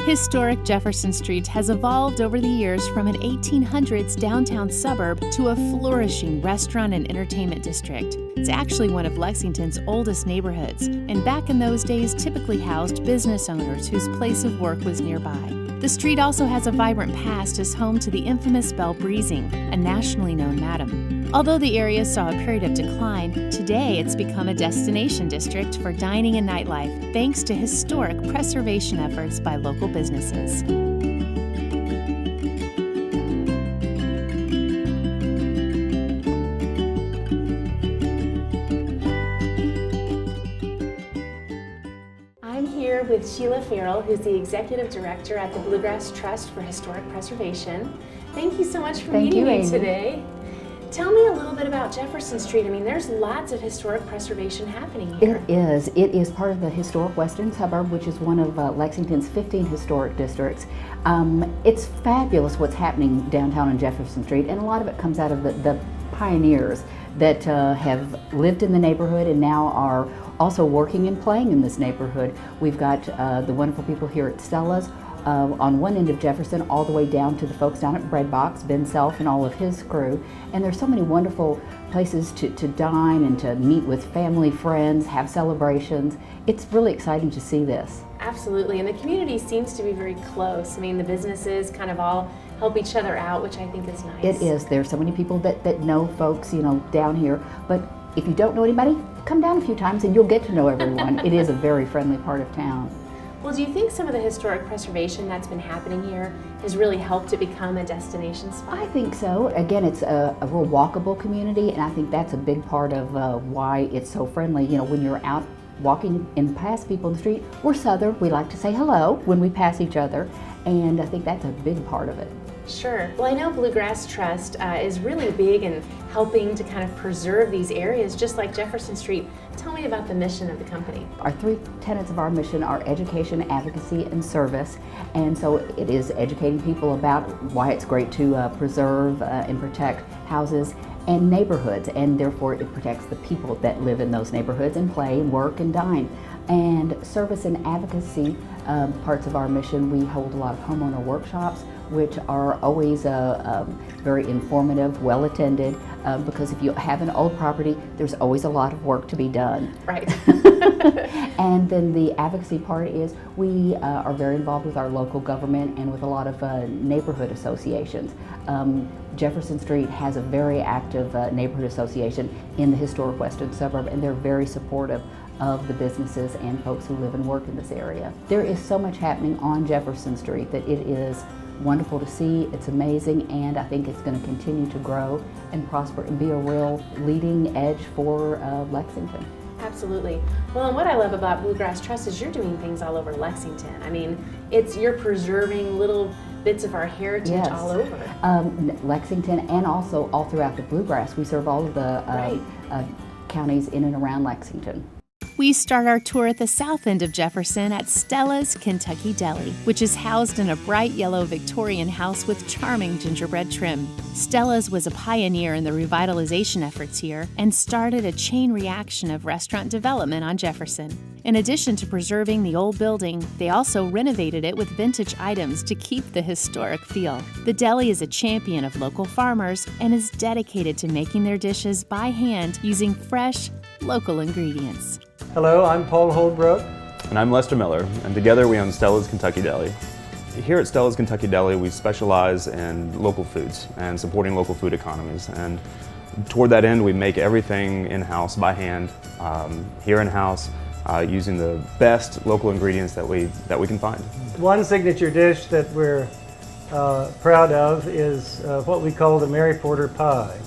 Historic Jefferson Street has evolved over the years from an 1800s downtown suburb to a flourishing restaurant and entertainment district. It's actually one of Lexington's oldest neighborhoods, and back in those days typically housed business owners whose place of work was nearby. The street also has a vibrant past as home to the infamous Belle Breezing, a nationally known madam. Although the area saw a period of decline, today it's become a destination district for dining and nightlife thanks to historic preservation efforts by local businesses. I'm here with Sheila Farrell, who's the Executive Director at the Bluegrass Trust for Historic Preservation. Thank you so much for meeting me today. Tell me a little bit about Jefferson Street. I mean, there's lots of historic preservation happening here. It is. It is part of the historic western suburb, which is one of Lexington's 15 historic districts. It's fabulous what's happening downtown on Jefferson Street, and a lot of it comes out of the pioneers that have lived in the neighborhood and now are also working and playing in this neighborhood. We've got the wonderful people here at Stellas, on one end of Jefferson all the way down to the folks down at Breadbox, Ben Self and all of his crew. And there's so many wonderful places to dine and to meet with family, friends, have celebrations. It's really exciting to see this. Absolutely, and the community seems to be very close. I mean, the businesses kind of all help each other out, which I think is nice. It is. There's so many people that know folks, you know, down here. But if you don't know anybody, come down a few times and you'll get to know everyone. It is a very friendly part of town. Well, do you think some of the historic preservation that's been happening here has really helped it become a destination spot? I think so. Again, it's a real walkable community, and I think that's a big part of why it's so friendly. You know, when you're out walking and past people in the street, we're Southern. We like to say hello when we pass each other, and I think that's a big part of it. Sure. Well, I know Bluegrass Trust is really big in helping to kind of preserve these areas, just like Jefferson Street. Tell me about the mission of the company. Our three tenets of our mission are education, advocacy, and service. And so it is educating people about why it's great to preserve and protect houses and neighborhoods, and therefore it protects the people that live in those neighborhoods and play, work, and dine. And service and advocacy parts of our mission, we hold a lot of homeowner workshops, which are always very informative, well attended, because if you have an old property, there's always a lot of work to be done. Right. And then the advocacy part is we are very involved with our local government and with a lot of neighborhood associations. Jefferson Street has a very active neighborhood association in the historic western suburb, and they're very supportive of the businesses and folks who live and work in this area. There is so much happening on Jefferson Street that it is wonderful to see. It's amazing, and I think it's going to continue to grow and prosper and be a real leading edge for Lexington. Absolutely. Well, and what I love about Bluegrass Trust is you're doing things all over Lexington. I mean, you're preserving little bits of our heritage all over. Lexington, and also all throughout the Bluegrass. We serve all of the counties in and around Lexington. We start our tour at the south end of Jefferson at Stellas Kentucky Deli, which is housed in a bright yellow Victorian house with charming gingerbread trim. Stellas was a pioneer in the revitalization efforts here and started a chain reaction of restaurant development on Jefferson. In addition to preserving the old building, they also renovated it with vintage items to keep the historic feel. The deli is a champion of local farmers and is dedicated to making their dishes by hand using fresh, local ingredients. Hello, I'm Paul Holdbrook. And I'm Lester Miller, and together we own Stellas Kentucky Deli. Here at Stellas Kentucky Deli, we specialize in local foods and supporting local food economies. And toward that end, we make everything in-house by hand, here in-house, using the best local ingredients that we can find. One signature dish that we're proud of is what we call the Mary Porter pie.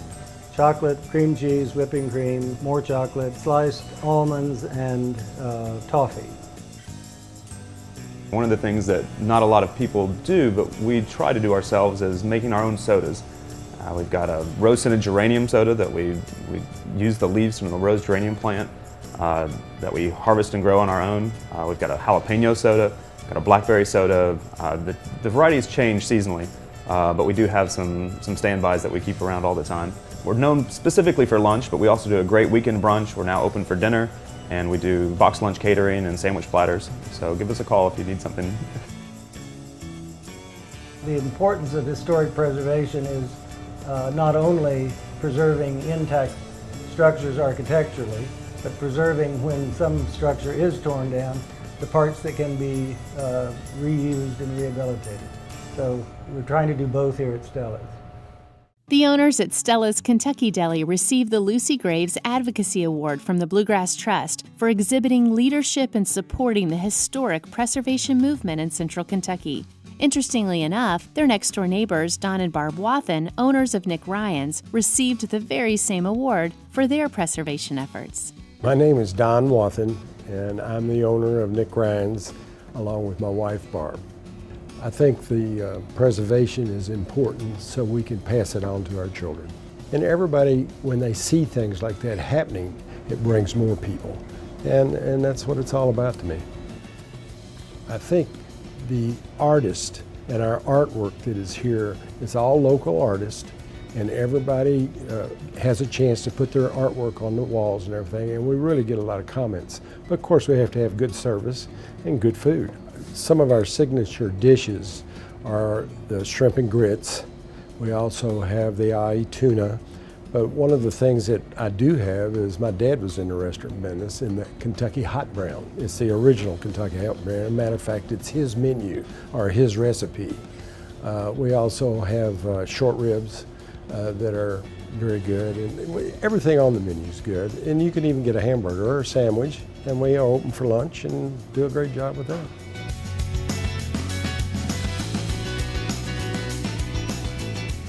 Chocolate, cream cheese, whipping cream, more chocolate, sliced almonds, and toffee. One of the things that not a lot of people do, but we try to do ourselves, is making our own sodas. We've got a rose-scented geranium soda that we use the leaves from the rose geranium plant that we harvest and grow on our own. We've got a jalapeno soda, got a blackberry soda. The varieties change seasonally, but we do have some standbys that we keep around all the time. We're known specifically for lunch, but we also do a great weekend brunch. We're now open for dinner, and we do box lunch catering and sandwich platters. So give us a call if you need something. The importance of historic preservation is not only preserving intact structures architecturally, but preserving, when some structure is torn down, the parts that can be reused and rehabilitated. So we're trying to do both here at Stellas. The owners at Stellas Kentucky Deli received the Lucy Graves Advocacy Award from the Bluegrass Trust for exhibiting leadership and supporting the historic preservation movement in central Kentucky. Interestingly enough, their next-door neighbors, Don and Barb Wathen, owners of Nick Ryan's, received the very same award for their preservation efforts. My name is Don Wathen, and I'm the owner of Nick Ryan's, along with my wife, Barb. I think the preservation is important so we can pass it on to our children. And everybody, when they see things like that happening, it brings more people. And that's what it's all about to me. I think the artist and our artwork that is here, it's all local artists, and everybody has a chance to put their artwork on the walls and everything, and we really get a lot of comments. But of course we have to have good service and good food. Some of our signature dishes are the shrimp and grits. We also have the ahi tuna. But one of the things that I do have is my dad was in the restaurant business, in the Kentucky Hot Brown. It's the original Kentucky Hot Brown. As a matter of fact, it's his menu or his recipe. We also have short ribs that are very good. And everything on the menu is good. And you can even get a hamburger or a sandwich. And we are open for lunch and do a great job with that.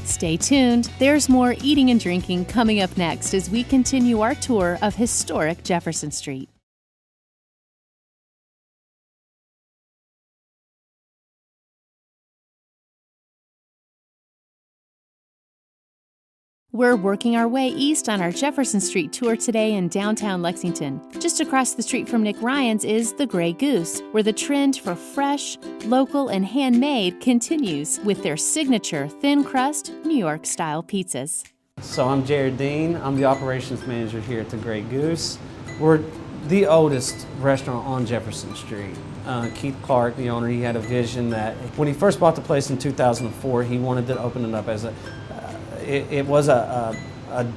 Stay tuned. There's more eating and drinking coming up next as we continue our tour of historic Jefferson Street. We're working our way east on our Jefferson Street tour today in downtown Lexington. Just across the street from Nick Ryan's is the Grey Goose, where the trend for fresh, local, and handmade continues with their signature thin crust, New York-style pizzas. So I'm Jared Dean. I'm the operations manager here at the Grey Goose. We're the oldest restaurant on Jefferson Street. Keith Clark, the owner, he had a vision that when he first bought the place in 2004, he wanted to open it up as it was a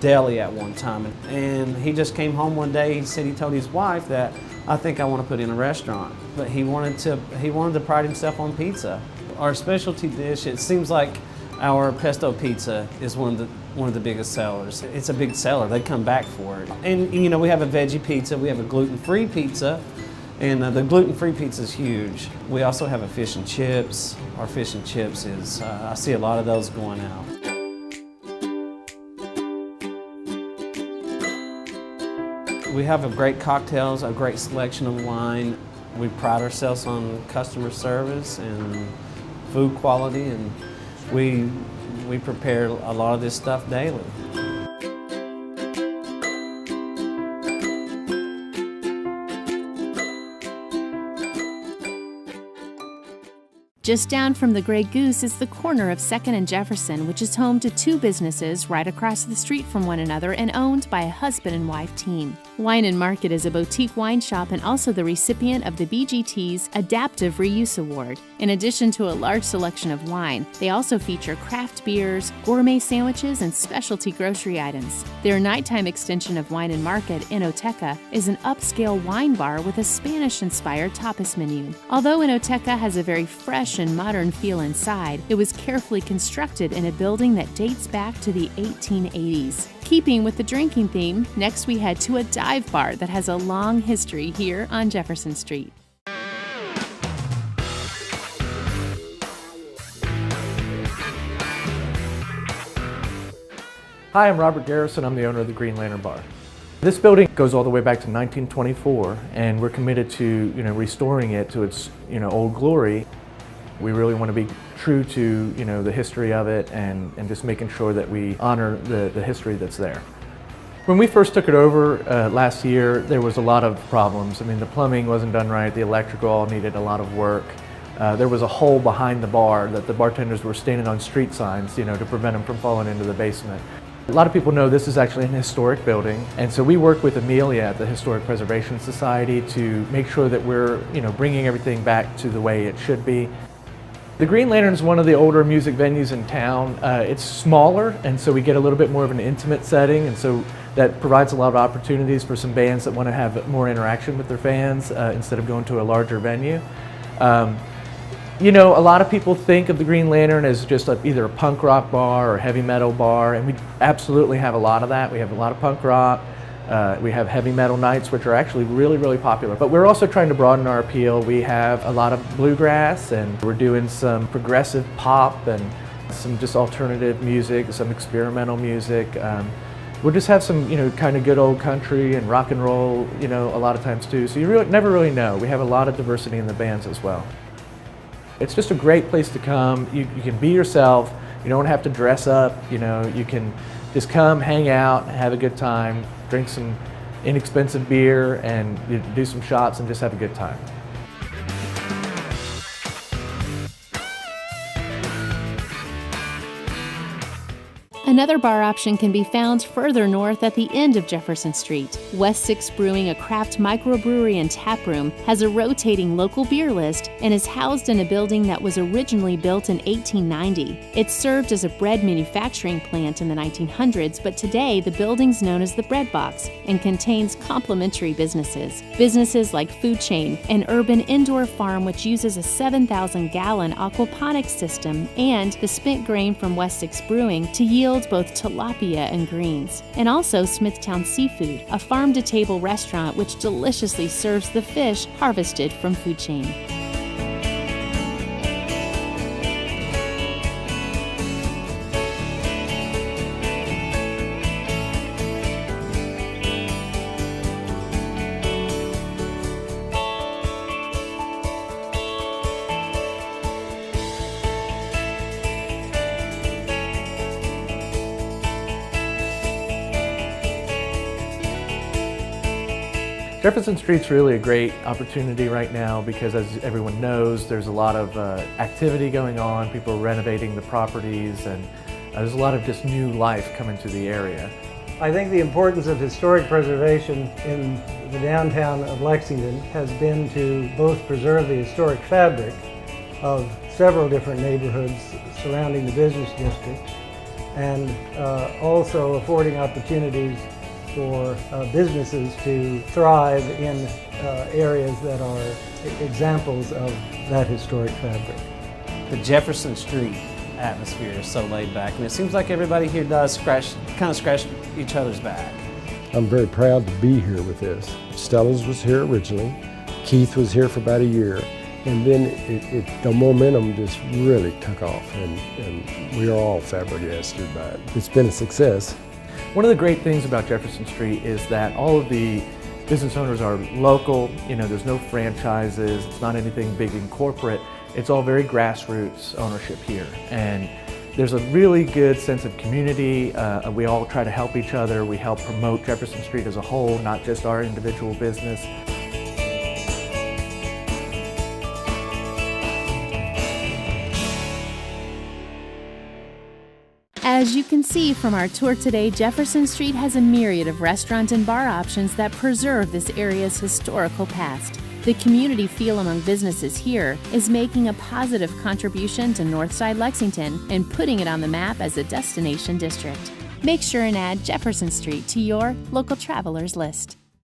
deli at one time, and he just came home one day. He said he told his wife that I think I want to put in a restaurant, but he wanted to pride himself on pizza. Our specialty dish, it seems like our pesto pizza is one of the biggest sellers. It's a big seller. They come back for it. And you know, we have a veggie pizza, we have a gluten-free pizza, and the gluten-free pizza is huge. We also have a fish and chips. Our fish and chips is, I see a lot of those going out. We have great cocktails, a great selection of wine. We pride ourselves on customer service and food quality, and we prepare a lot of this stuff daily. Just down from the Grey Goose is the corner of 2nd and Jefferson, which is home to two businesses right across the street from one another and owned by a husband and wife team. Wine and Market is a boutique wine shop and also the recipient of the BGT's Adaptive Reuse Award. In addition to a large selection of wine, they also feature craft beers, gourmet sandwiches, and specialty grocery items. Their nighttime extension of Wine and Market, Enoteca, is an upscale wine bar with a Spanish-inspired tapas menu. Although Enoteca has a very fresh and modern feel inside, it was carefully constructed in a building that dates back to the 1880s. Keeping with the drinking theme, next we head to a dive bar that has a long history here on Jefferson Street. Hi, I'm Robert Garrison. I'm the owner of the Green Lantern Bar. This building goes all the way back to 1924, and we're committed to restoring it to its old glory. We really want to be true to the history of it and just making sure that we honor the history that's there. When we first took it over last year, there was a lot of problems. I mean, the plumbing wasn't done right, the electrical all needed a lot of work. There was a hole behind the bar that the bartenders were standing on street signs, to prevent them from falling into the basement. A lot of people know this is actually an historic building, and so we work with Amelia at the Historic Preservation Society to make sure that we're bringing everything back to the way it should be. The Green Lantern is one of the older music venues in town. It's smaller, and so we get a little bit more of an intimate setting, and so that provides a lot of opportunities for some bands that want to have more interaction with their fans instead of going to a larger venue. You know, a lot of people think of the Green Lantern as just either a punk rock bar or heavy metal bar, and we absolutely have a lot of that. We have a lot of punk rock. We have heavy metal nights, which are actually really, really popular. But we're also trying to broaden our appeal. We have a lot of bluegrass, and we're doing some progressive pop and some just alternative music, some experimental music. We'll just have some, you know, kind of good old country and rock and roll, you know, a lot of times too. So you never really know. We have a lot of diversity in the bands as well. It's just a great place to come. You can be yourself. You don't have to dress up. You know, you can just come, hang out, have a good time, drink some inexpensive beer, and do some shots and just have a good time. Another bar option can be found further north at the end of Jefferson Street. West 6 Brewing, a craft microbrewery and tap room, has a rotating local beer list and is housed in a building that was originally built in 1890. It served as a bread manufacturing plant in the 1900s, but today the building's known as the Breadbox and contains complementary businesses. Businesses like Food Chain, an urban indoor farm which uses a 7,000-gallon aquaponics system, and the spent grain from West 6 Brewing to yield both tilapia and greens. And also Smithtown Seafood, a farm-to-table restaurant which deliciously serves the fish harvested from Food Chain. Jefferson Street's really a great opportunity right now because, as everyone knows, there's a lot of activity going on. People are renovating the properties, and there's a lot of just new life coming to the area. I think the importance of historic preservation in the downtown of Lexington has been to both preserve the historic fabric of several different neighborhoods surrounding the business district, and also affording opportunities for businesses to thrive in areas that are examples of that historic fabric. The Jefferson Street atmosphere is so laid back, and it seems like everybody here does kind of scratch each other's back. I'm very proud to be here with this. Stellas was here originally. Keith was here for about a year. And then the momentum just really took off, and we are all flabbergasted by it. It's been a success. One of the great things about Jefferson Street is that all of the business owners are local. You know, there's no franchises, it's not anything big and corporate. It's all very grassroots ownership here. And there's a really good sense of community. We all try to help each other. We help promote Jefferson Street as a whole, not just our individual business. As you can see from our tour today, Jefferson Street has a myriad of restaurant and bar options that preserve this area's historical past. The community feel among businesses here is making a positive contribution to Northside Lexington and putting it on the map as a destination district. Make sure and add Jefferson Street to your local travelers list.